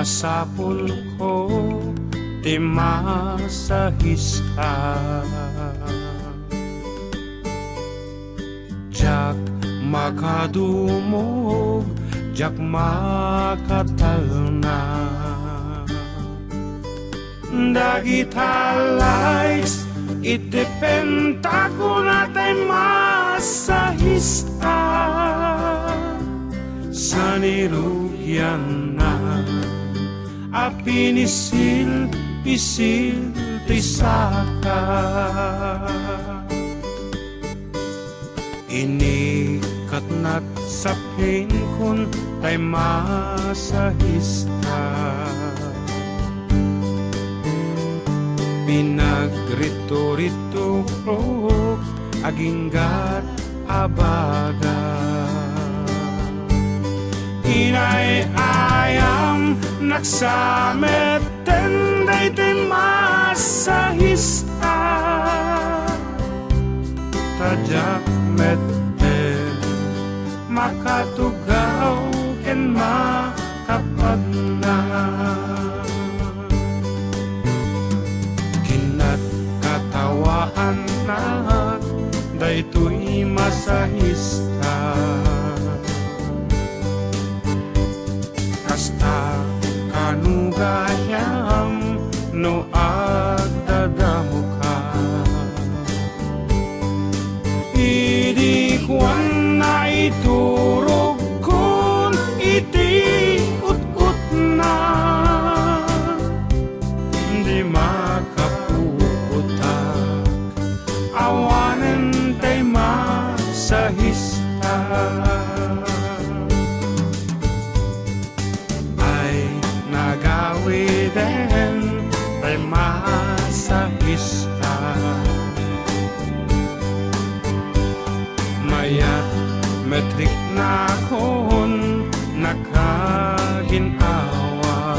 masapul ko ti masahista. Jak makadumog, jak makatalna, dagita lays idependa ko natay masahista. Sanirugyan na apinisil pisil tisaka, inikat nat sa kun tay masahista. Pinagrito-rito ko aginggat abaga, inay-ayam nagsamet tenday ti masahista. Tadyak meten makatugaw ken makapagna, kinat katawaan na daytoy masahista. Kasta kanugayam no agdadamo ka, idikwan na iturog kun iti ut-ut na, di makaputak awanen tay masahista. Nagawiden tay masahista, mayat metrik na kon nakaginawa,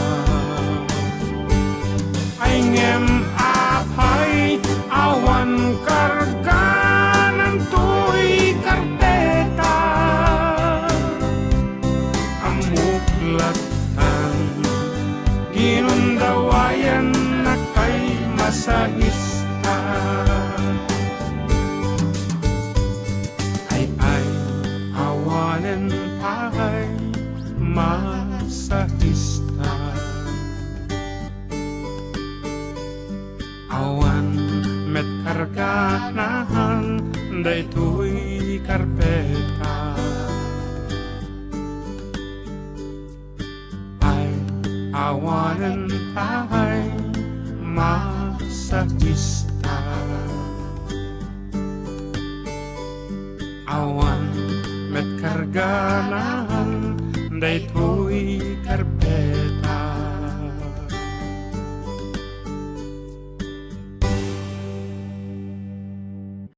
ay ngem apay awan karga ng tuy karpeta, amuklat ginundawayan na kay masahista. Ay awanen pa'y masahista. Awan met karganahan daytoy karpeta, awanen pa'y masahista. Awan met karganahan daytoy